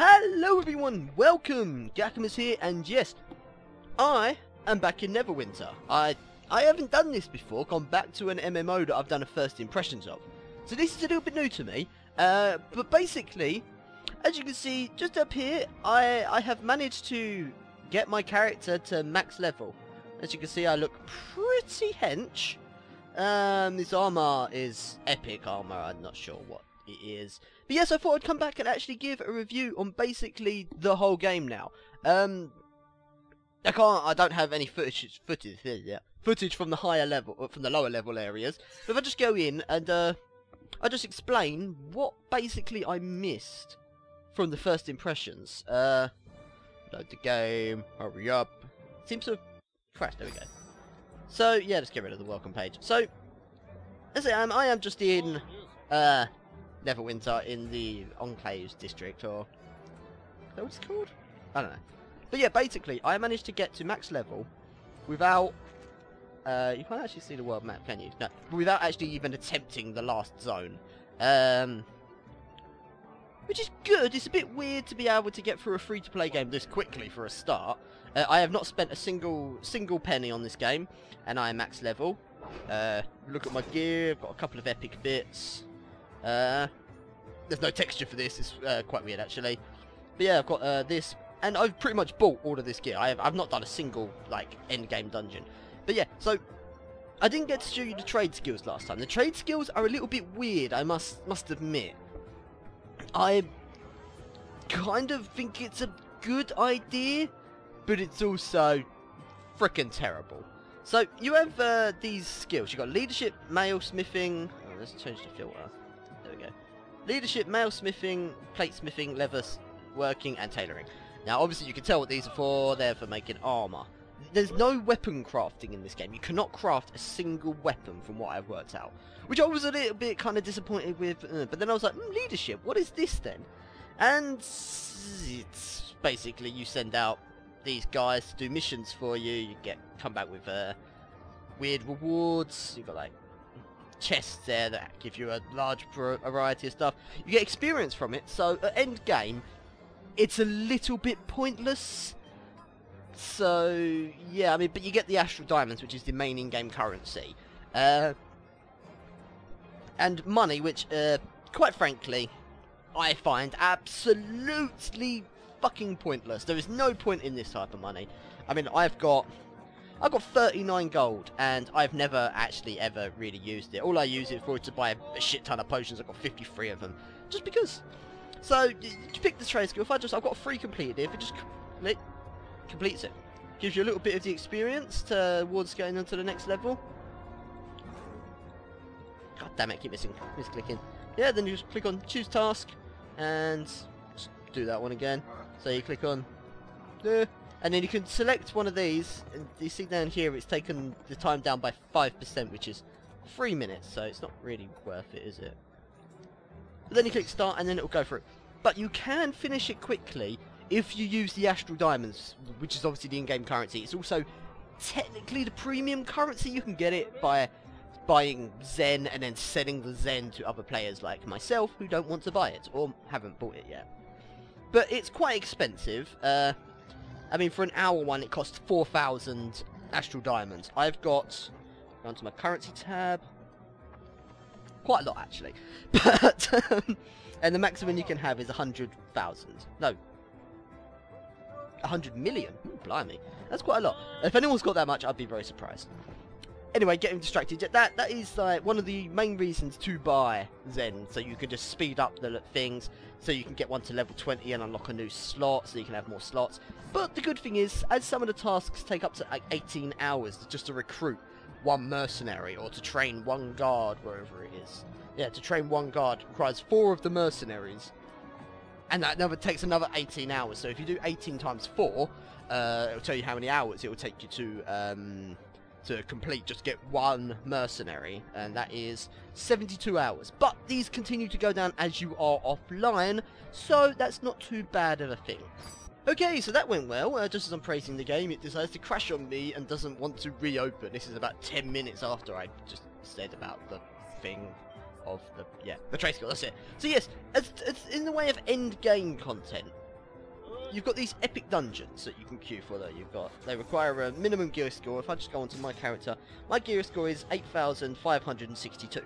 Hello everyone, welcome! Gackomas here, and yes, I am back in Neverwinter. I haven't done this before, gone back to an MMO that I've done a first impressions of. So this is a little bit new to me, but basically, as you can see, just up here, I have managed to get my character to max level. As you can see, I look pretty hench. This armor is epic armor, I'm not sure what it is. But yes, I thought I'd come back and actually give a review on basically the whole game now. I don't have any footage from the higher level, from the lower level areas. But if I just go in and I just explain what basically I missed from the first impressions. Load the game, hurry up. Seems to have crashed, there we go. So yeah, let's get rid of the welcome page. So as I am just in Neverwinter in the Enclaves district, or is that what it's called? I don't know. But yeah, basically, I managed to get to max level without... you can't actually see the world map, can you? No, without actually even attempting the last zone. Which is good. It's a bit weird to be able to get through a free-to-play game this quickly for a start. I have not spent a single penny on this game, and I am max level. Look at my gear. I've got a couple of epic bits. There's no texture for this. It's quite weird, actually. But yeah, I've got this, and I've pretty much bought all of this gear. I've not done a single like endgame dungeon. But yeah, so I didn't get to show you the trade skills last time. The trade skills are a little bit weird, I must admit. I kind of think it's a good idea, but it's also frickin' terrible. So you have these skills. You've got leadership, mail smithing. Oh, let's change the filter. There we go. Leadership, mail smithing, plate smithing, leather working, and tailoring. Now, obviously, you can tell what these are for. They're for making armor. There's no weapon crafting in this game. You cannot craft a single weapon from what I've worked out. Which I was a little bit kind of disappointed with. But then I was like, leadership, what is this then? And it's basically you send out these guys to do missions for you. You come back with weird rewards. You've got like chests there that give you a large variety of stuff. You get experience from it. So at end game, it's a little bit pointless. So yeah, I mean, but you get the astral diamonds, which is the main in-game currency, and money, which quite frankly I find absolutely fucking pointless. There is no point in this type of money. I mean, I've got 39 gold, and I've never actually ever really used it. All I use it for is to buy a shit ton of potions. I've got 53 of them, just because. So you pick the trade skill. I've got 3 completed. If it just completes it, gives you a little bit of the experience towards going on to the next level. God damn it, keep misclicking. Yeah, then you just click on choose task and just do that one again. So you click on there, and then you can select one of these, and you see down here it's taken the time down by 5%, which is 3 minutes, so it's not really worth it, is it? But then you click start and then it'll go through. But you can finish it quickly if you use the astral diamonds, which is obviously the in-game currency. It's also technically the premium currency. You can get it by buying Zen and then selling the Zen to other players like myself who don't want to buy it or haven't bought it yet. But it's quite expensive. I mean, for an hour one, it costs 4,000 astral diamonds. I've got, go to my currency tab, quite a lot actually. But and the maximum you can have is 100,000. No. 100 million? Ooh, blimey. That's quite a lot. If anyone's got that much, I'd be very surprised. Anyway, getting distracted. That is like one of the main reasons to buy Zen, so you can just speed up the things, so you can get one to level 20 and unlock a new slot, so you can have more slots. But the good thing is, as some of the tasks take up to like 18 hours just to recruit one mercenary, or to train one guard, wherever it is. Yeah, to train one guard requires 4 of the mercenaries. And that takes another 18 hours. So if you do 18 times 4, it'll tell you how many hours it will take you to complete. Just get one mercenary, and that is 72 hours. But these continue to go down as you are offline, so that's not too bad of a thing. Okay, so that went well. Just as I'm praising the game, it decides to crash on me and doesn't want to reopen. This is about 10 minutes after I just said about the thing. Of the trade skill, that's it. So yes, as in the way of end game content, you've got these epic dungeons that you can queue for. Though they require a minimum gear score. If I just go onto my character, my gear score is 8,562.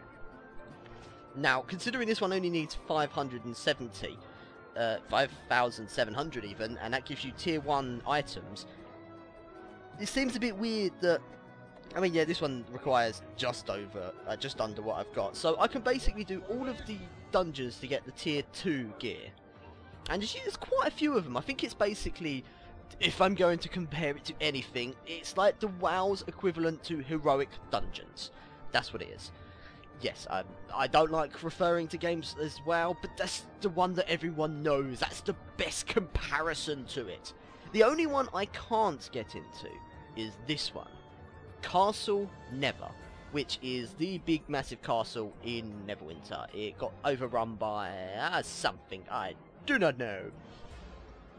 Now, considering this one only needs 570, 5,700 even, and that gives you tier 1 items, it seems a bit weird that, I mean, yeah, this one requires just under what I've got. So I can basically do all of the dungeons to get the tier 2 gear. And you see, there's quite a few of them. I think it's basically, if I'm going to compare it to anything, it's like the WoW's equivalent to heroic dungeons. That's what it is. Yes, I don't like referring to games as WoW, but that's the one that everyone knows. That's the best comparison to it. The only one I can't get into is this one. Castle Never, which is the big massive castle in Neverwinter. It got overrun by something, I do not know.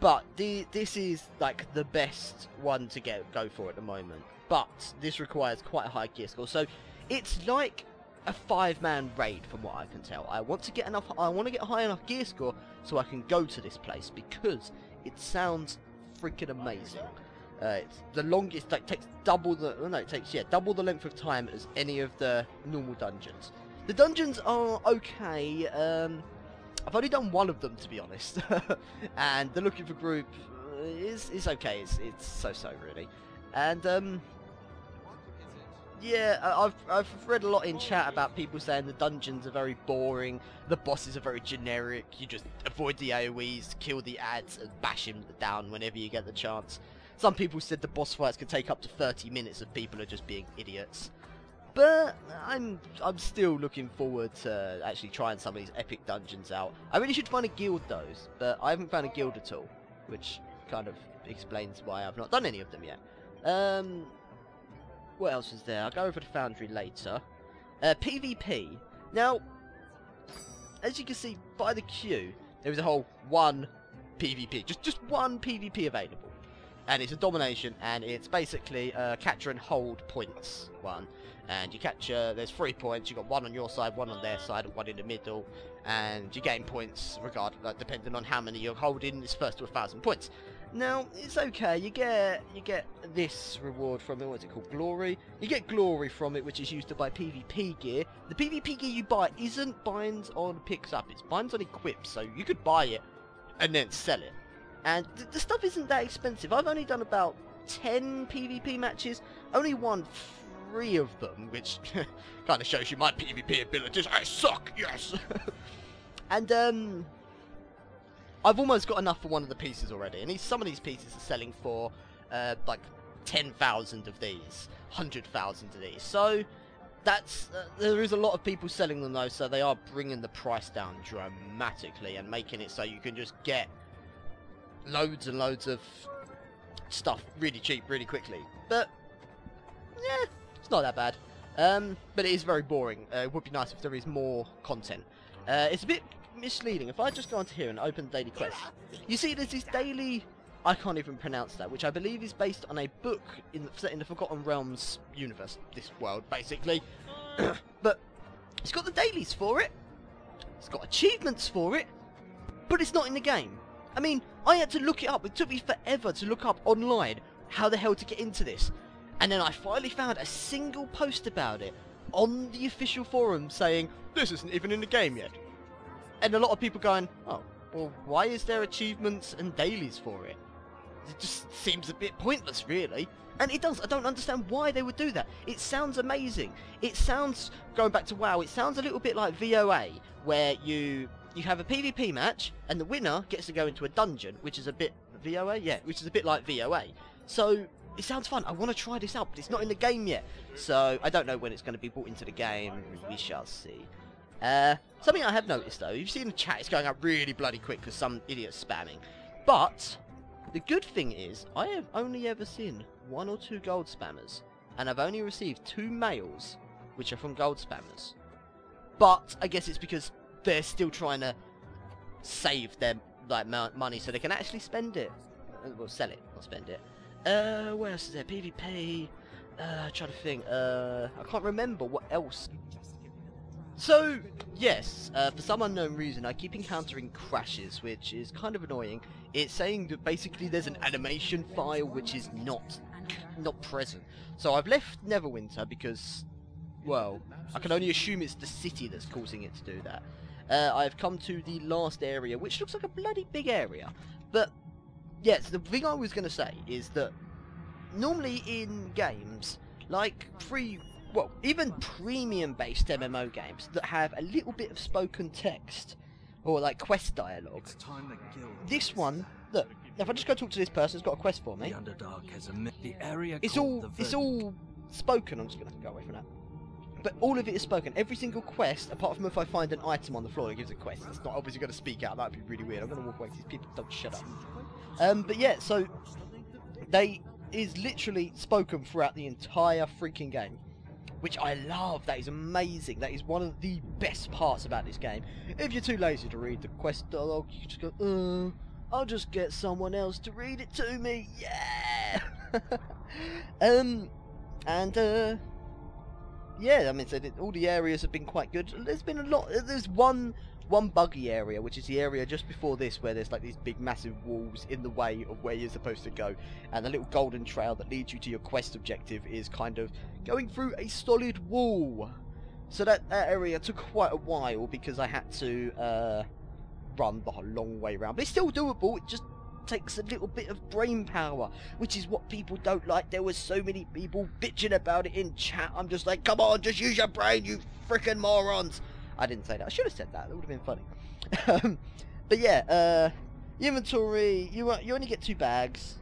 But this is like the best one to go for at the moment. But this requires quite a high gear score, so it's like a 5-man raid from what I can tell. I want to get a high enough gear score so I can go to this place because it sounds freaking amazing. It's the longest, like, takes double the, oh no, it takes, yeah, double the length of time as any of the normal dungeons. The dungeons are okay. I've only done one of them, to be honest, and the looking for group is okay. It's so really, and yeah, I've read a lot in chat about people saying the dungeons are very boring, the bosses are very generic, you just avoid the AoEs, kill the ads, and bash him down whenever you get the chance. Some people said the boss fights could take up to 30 minutes if people are just being idiots. But I'm still looking forward to actually trying some of these epic dungeons out. I really should find a guild though, but I haven't found a guild at all, which kind of explains why I've not done any of them yet. What else is there? I'll go over to Foundry later. PvP. Now, as you can see by the queue, there is a whole one PvP. Just one PvP available. And it's a domination, and it's basically capture and hold points one. And you capture, there's 3 points, you've got one on your side, one on their side, and one in the middle. And you gain points, depending on how many you're holding. It's first to 1,000 points. Now, it's okay, you get this reward from it, what's it called, Glory? You get Glory from it, which is used to buy PvP gear. The PvP gear you buy isn't binds on picks up, it's binds on equips, so you could buy it and then sell it. And the stuff isn't that expensive. I've only done about 10 PvP matches, only won 3 of them, which kind of shows you my PvP abilities. I suck, yes! And, I've almost got enough for one of the pieces already, and some of these pieces are selling for, like, 10,000 of these, 100,000 of these, so that's, there is a lot of people selling them though, so they are bringing the price down dramatically, and making it so you can just get loads and loads of stuff really cheap, really quickly, but, yeah, it's not that bad, but it is very boring. It would be nice if there is more content. It's a bit misleading. If I just go onto here and open daily quests, you see there's this daily, I can't even pronounce that, which I believe is based on a book set in the Forgotten Realms universe, this world basically. But it's got the dailies for it, it's got achievements for it, but it's not in the game. I mean, I had to look it up. It took me forever to look up online how the hell to get into this, and then I finally found a single post about it on the official forum saying this isn't even in the game yet. And a lot of people going, oh, well, why is there achievements and dailies for it? It just seems a bit pointless, really. And it does. I don't understand why they would do that. It sounds amazing. It sounds, going back to WoW, it sounds a little bit like VOA, where you have a PvP match, and the winner gets to go into a dungeon, which is a bit, VOA? Yeah, which is a bit like VOA. So, it sounds fun. I want to try this out, but it's not in the game yet. So, I don't know when it's going to be brought into the game. We shall see. Something I have noticed though, you've seen the chat, it's going up really bloody quick because some idiot's spamming. But, the good thing is, I have only ever seen 1 or 2 gold spammers. And I've only received 2 mails, which are from gold spammers. But, I guess it's because they're still trying to save their money so they can actually spend it. Well, sell it, not spend it. What else is there? PvP. Trying to think. I can't remember what else. So, yes, for some unknown reason I keep encountering crashes, which is kind of annoying. It's saying that basically there's an animation file which is not present. So I've left Neverwinter because, well, I can only assume it's the city that's causing it to do that. I've come to the last area, which looks like a bloody big area. But, yes, the thing I was going to say is that normally in games, like well, even premium-based MMO games that have a little bit of spoken text, or like quest dialogue, this one, look, if I just go talk to this person who's got a quest for me, it's all spoken. I'm just going to go away from that. But all of it is spoken. Every single quest, apart from if I find an item on the floor that gives a quest, it's not obviously going to speak out. That'd be really weird. I'm going to walk away because these people don't shut up. But yeah, so they is literally spoken throughout the entire freaking game, which I love. That is amazing. That is one of the best parts about this game. If you're too lazy to read the quest dialogue, you just go, I'll just get someone else to read it to me. Yeah. Yeah, I mean, so all the areas have been quite good. There's been a lot. There's one buggy area, which is the area just before this, where there's like these big massive walls in the way of where you're supposed to go, and the little golden trail that leads you to your quest objective is kind of going through a solid wall. So that area took quite a while because I had to run the long way around, but it's still doable. It just takes a little bit of brain power, which is what people don't like. There was so many people bitching about it in chat. I'm just like, come on, just use your brain, you freaking morons. I didn't say that. I should have said that. That would have been funny. But yeah, inventory. You only get 2 bags,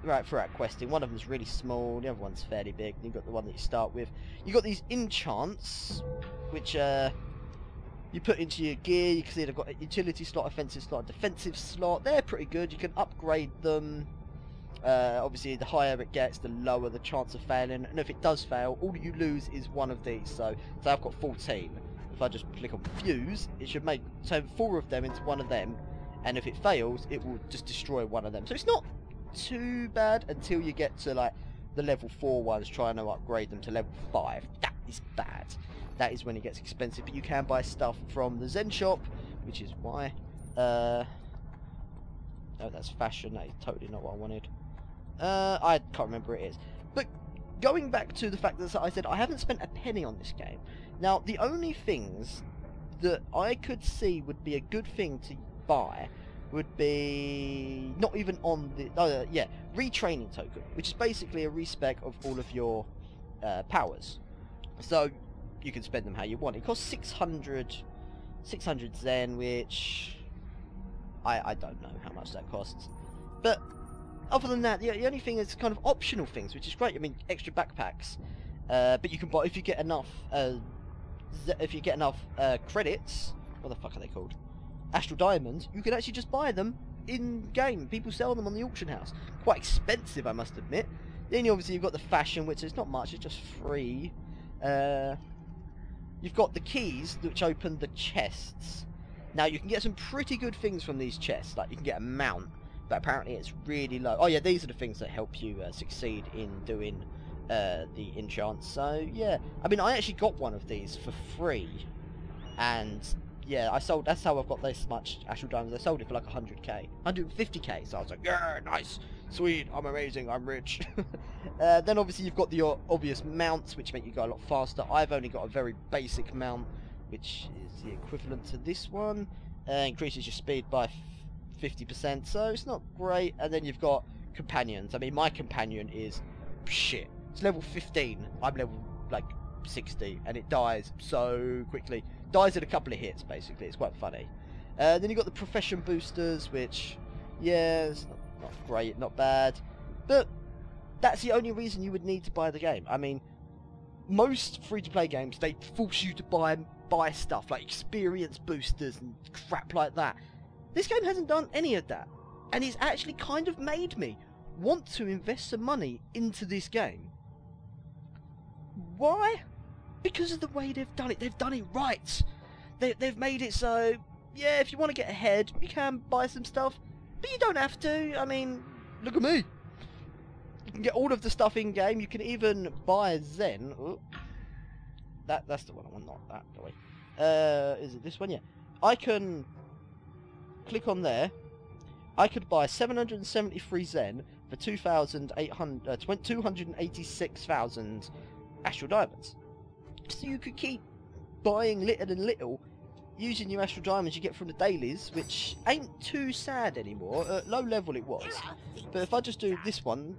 right, for that questing. One of them's really small. The other one's fairly big. You've got the one that you start with. You got these enchants, which you put into your gear. You can see they've got a utility slot, offensive slot, defensive slot. They're pretty good. You can upgrade them. Obviously, the higher it gets, the lower the chance of failing. And if it does fail, all you lose is one of these. So I've got 14. If I just click on fuse, it should turn 4 of them into one of them. And if it fails, it will just destroy one of them. So it's not too bad until you get to like the level 4 ones, trying to upgrade them to level 5. That is bad. That is when it gets expensive. But you can buy stuff from the Zen shop, which is why. Oh, that's fashion. That is totally not what I wanted. I can't remember what it is. But going back to the fact that I said I haven't spent a penny on this game. Now, the only things that I could see would be a good thing to buy would be not even on the retraining token, which is basically a respec of all of your powers. So you can spend them how you want. It costs 600 Zen, which I don't know how much that costs. But other than that, the only thing is kind of optional things, which is great. I mean, extra backpacks, but you can buy if you get enough. Credits. What the fuck are they called? Astral Diamonds. You can actually just buy them in game. People sell them on the auction house. Quite expensive, I must admit. Then obviously you've got the fashion, which is not much. It's just free. You've got the keys, which open the chests. Now you can get some pretty good things from these chests. Like you can get a mount, but apparently it's really low. Oh yeah, these are the things that help you succeed in doing the enchants. So yeah, I mean, I actually got one of these for free, and yeah, I sold. That's how I've got this much Astral Diamonds. I sold it for like 100k, 150k. So I was like, yeah, nice, sweet, I'm amazing, I'm rich. Then obviously you've got the obvious mounts, which make you go a lot faster. I've only got a very basic mount, which is the equivalent to this one. Increases your speed by 50%, so it's not great. And then you've got companions. I mean, my companion is shit. It's level 15. I'm level like 60, and it dies so quickly. Dies in a couple of hits, basically. It's quite funny. Then you've got the profession boosters, which, yeah, it's not great, not bad. But that's the only reason you would need to buy the game. I mean, most free-to-play games, they force you to buy stuff, like experience boosters and crap like that. This game hasn't done any of that. And it's actually kind of made me want to invest some money into this game. Why? Because of the way they've done it. They've done it right. They've made it so, yeah, if you want to get ahead, you can buy some stuff, but you don't have to. I mean, look at me. You can get all of the stuff in-game. You can even buy Zen. Ooh. That's the one I want, not that, go away. is it this one? Yeah. I can click on there. I could buy 773 Zen for 286,000 astral diamonds. So you could keep buying little and little using your astral diamonds you get from the dailies, which ain't too sad anymore. At low level it was. But if I just do this one,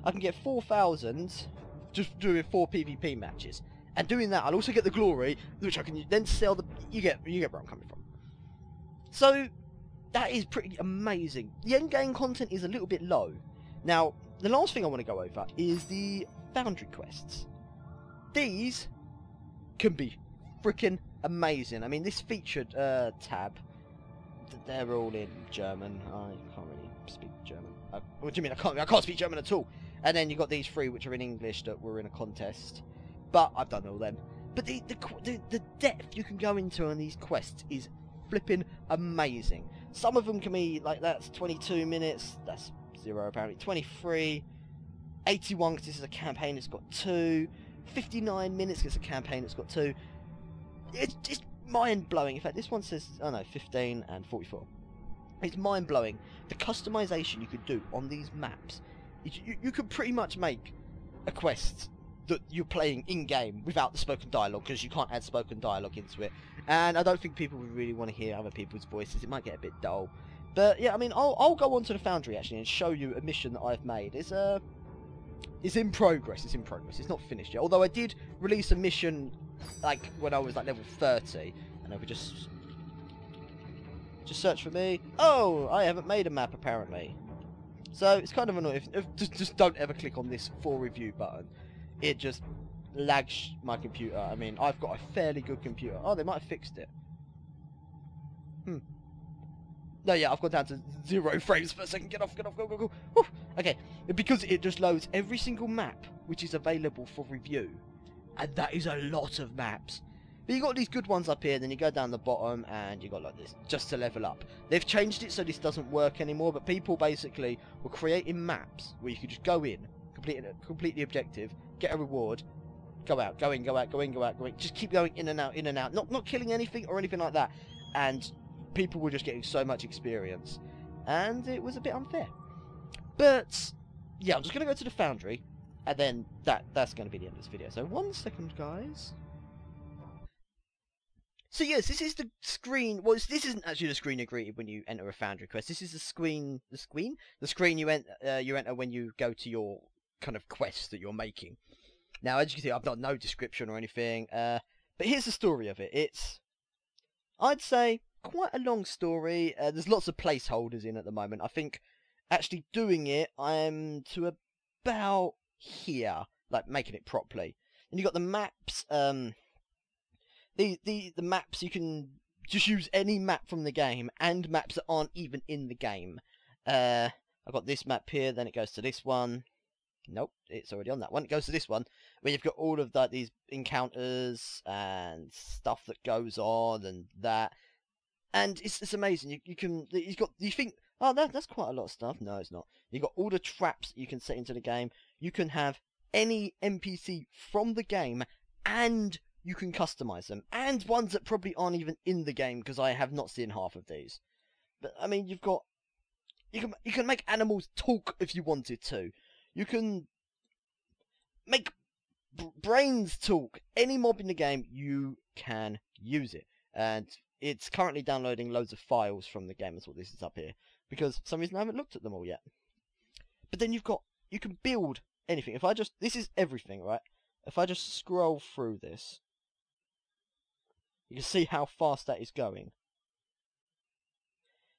I can get 4,000 just doing 4 PvP matches. And doing that, I'll also get the glory, which I can then sell the... You get where I'm coming from. So, that is pretty amazing. The endgame content is a little bit low. Now, the last thing I want to go over is the foundry quests. These can be freaking amazing. I mean, this featured tab, they're all in German. I can't really speak German. What do you mean? I can't speak German at all. And then you got these 3 which are in English that were in a contest. But I've done all them. But the depth you can go into on these quests is flipping amazing. Some of them can be like, that's 22 minutes. That's 0 apparently. 23. 81 because this is a campaign. It's got 2. 59 minutes because it's a campaign. It's got 2. It's mind-blowing. In fact, this one says, oh no, 15 and 44. It's mind-blowing. The customization you could do on these maps. You could pretty much make a quest that you're playing in-game without the spoken dialogue, because you can't add spoken dialogue into it. And I don't think people would really want to hear other people's voices. It might get a bit dull. But yeah, I mean, I'll go on to the foundry actually and show you a mission that I've made. It's in progress. It's in progress. It's not finished yet. Although I did release a mission like when I was like level 30, and I would just search for me. Oh, I haven't made a map apparently. So it's kind of annoying. Just don't ever click on this for review button. It just lags my computer. I mean, I've got a fairly good computer. Oh, they might have fixed it. No, yeah, I've gone down to 0 frames per second. Get off, go. Whew. Okay, because it just loads every single map which is available for review. And that is a lot of maps. But you got these good ones up here, then you go down the bottom and you got like this, just to level up. They've changed it so this doesn't work anymore, but people basically were creating maps where you could just go in, complete the objective, get a reward, go out, go in, go out, go in, go out, go in. Just keep going in and out, not killing anything or anything like that. And people were just getting so much experience. And it was a bit unfair. But yeah, I'm just going to go to the foundry, and then that's going to be the end of this video. So 1 second, guys. So yes, this is the screen. Well, this isn't actually the screen you greeted when you enter a foundry quest. This is the screen you enter when you go to your kind of quest that you're making. Now, as you can see, I've got no description or anything. But here's the story of it. It's, I'd say, quite a long story. There's lots of placeholders in at the moment. I think actually doing it, I'm to about here, like making it properly. And you got the maps. The maps, you can just use any map from the game, and maps that aren't even in the game. I've got this map here, then it goes to this one. Nope, it's already on that one. It goes to this one, where you've got all of these encounters and stuff that goes on and that. And it's amazing. You think, oh, that's quite a lot of stuff. No, it's not. You've got all the traps that you can set into the game. You can have any NPC from the game, and you can customize them, and ones that probably aren't even in the game, because I have not seen half of these. But I mean, you can make animals talk if you wanted to. You can make brains talk. Any mob in the game, you can use it. And it's currently downloading loads of files from the game. That's what this is up here, because for some reason I haven't looked at them all yet. But then you can build anything. This is everything, right? If I just scroll through this, you can see how fast that is going.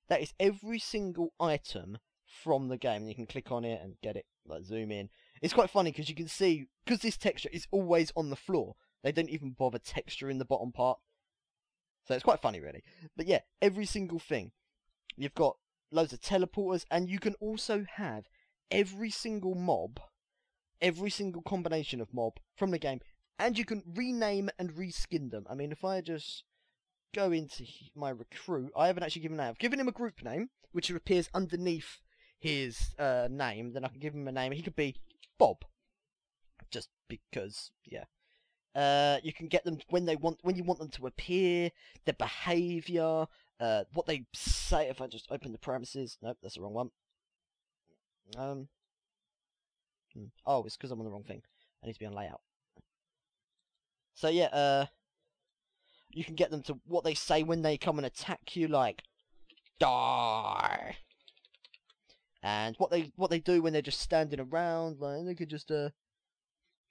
That is every single item from the game. And you can click on it and get it, like zoom in. It's quite funny because you can see, because this texture is always on the floor, they don't even bother texturing the bottom part. So it's quite funny, really. But yeah, every single thing. You've got loads of teleporters, and you can also have every single mob, every single combination of mob from the game, and you can rename and reskin them. I mean, if I just go into my recruit, I haven't actually given a name. I've given him a group name, which appears underneath his name. Then I can give him a name. He could be Bob, just because, yeah. You can get them when you want them to appear, their behaviour, what they say. If I just open the parameters, nope, that's the wrong one. Oh, it's because I'm on the wrong thing. I need to be on layout. So yeah, you can get them to what they say when they come and attack you, like die. And what they do when they're just standing around, like they could just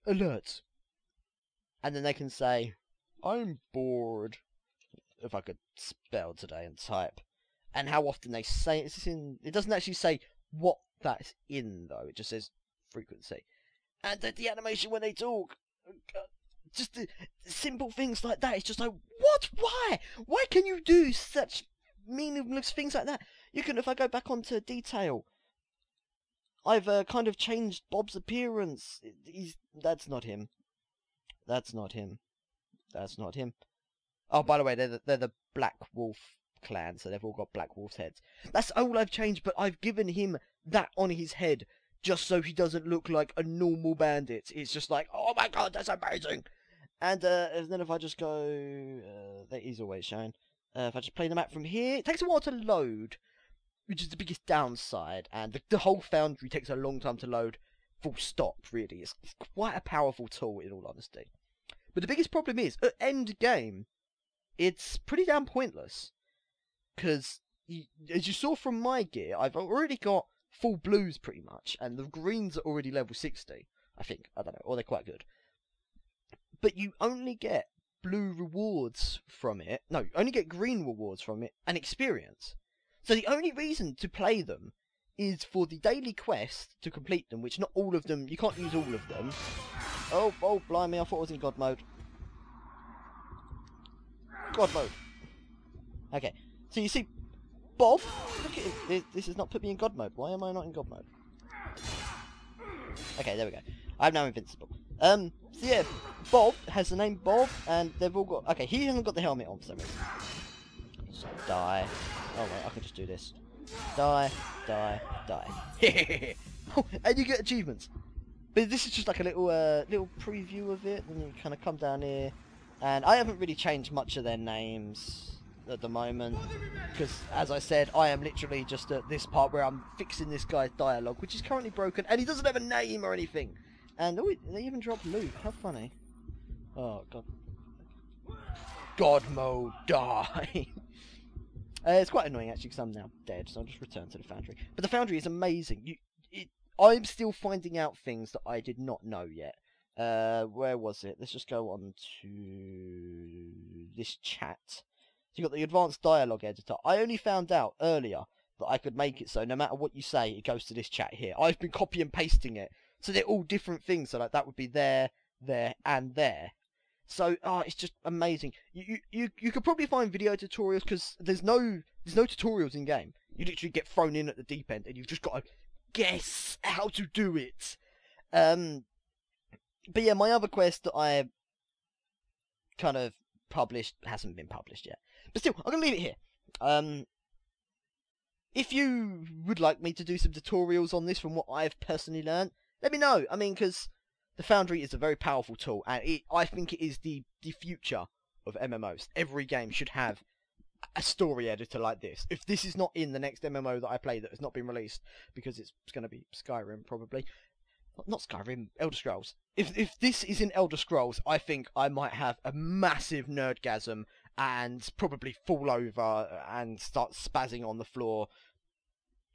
alert. And then they can say, I'm bored. If I could spell today and type. And how often they say it. It doesn't actually say what that's in, though. It just says frequency. And the animation when they talk. Just the simple things like that. It's just like, what? Why? Why can you do such meaningless things like that? You can, if I go back onto detail, I've kind of changed Bob's appearance. That's not him. That's not him. That's not him. Oh, by the way, they're the Black Wolf clan, so they've all got Black Wolf's heads. That's all I've changed, but I've given him that on his head just so he doesn't look like a normal bandit. It's just like, oh my god, that's amazing! And then if I just go... that is always shown. If I just play the map from here, it takes a while to load, which is the biggest downside, and the whole foundry takes a long time to load, full stop, really. It's quite a powerful tool, in all honesty. But the biggest problem is, at end game, it's pretty damn pointless. Because, as you saw from my gear, I've already got full blues pretty much, and the greens are already level 60, I think. I don't know, or they're quite good. But you only get blue rewards from it. No, you only get green rewards from it, and experience. So the only reason to play them is for the daily quest to complete them, which not all of them, you can't use all of them. Oh, blimey, I thought I was in God mode. God mode. Okay, so you see, Bob, look at it, this has not put me in God mode. Why am I not in God mode? Okay, there we go. I'm now invincible. So yeah, Bob has the name Bob, and they've all got... Okay, he hasn't got the helmet on for some reason. Just die. Oh wait, I can just do this. Die, die, die. Oh, and you get achievements. But this is just like a little little preview of it. Then you kind of come down here, and I haven't really changed much of their names at the moment, because as I said, I am literally just at this part where I'm fixing this guy's dialogue, which is currently broken, and he doesn't have a name or anything. And oh, they even dropped loot. How funny! Oh god. God mode, die. It's quite annoying actually, because I'm now dead, so I'll just return to the foundry. But the foundry is amazing. I'm still finding out things that I did not know yet. Where was it? Let's just go on to this chat. So you got the advanced dialogue editor. I only found out earlier that I could make it so no matter what you say, it goes to this chat here. I've been copy and pasting it, so they're all different things. So like that would be there, there, and there. So it's just amazing. You could probably find video tutorials, because there's no tutorials in game. You literally get thrown in at the deep end, and you've just got to guess how to do it. But yeah, my other quest that I kind of published hasn't been published yet. But still, I'm gonna leave it here. If you would like me to do some tutorials on this from what I've personally learned, let me know. I mean, because the Foundry is a very powerful tool, and I think it is the future of MMOs. Every game should have a story editor like this. If this is not in the next MMO that I play that has not been released, because it's going to be Skyrim probably. Not Skyrim, Elder Scrolls. If this is in Elder Scrolls, I think I might have a massive nerdgasm and probably fall over and start spazzing on the floor.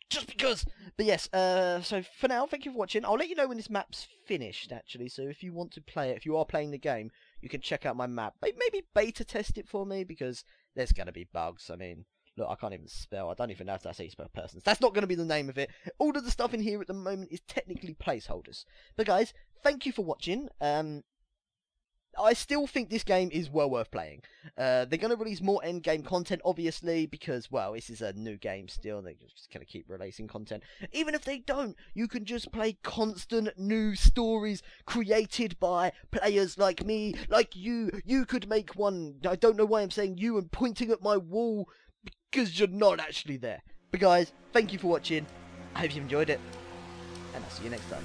Just because. But yes, so for now, thank you for watching. I'll let you know when this map's finished, actually. So if you want to play it, if you are playing the game, you can check out my map. Maybe beta test it for me, because there's going to be bugs. I mean, look, I can't even spell. I don't even know if that's how you spell persons. That's not going to be the name of it. All of the stuff in here at the moment is technically placeholders. But guys, thank you for watching. I still think this game is well worth playing. They're going to release more endgame content, obviously, because, well, this is a new game still. They're just going to keep releasing content. Even if they don't, you can just play constant new stories created by players like me, like you. You could make one. I don't know why I'm saying you and pointing at my wall, because you're not actually there. But guys, thank you for watching. I hope you enjoyed it, and I'll see you next time.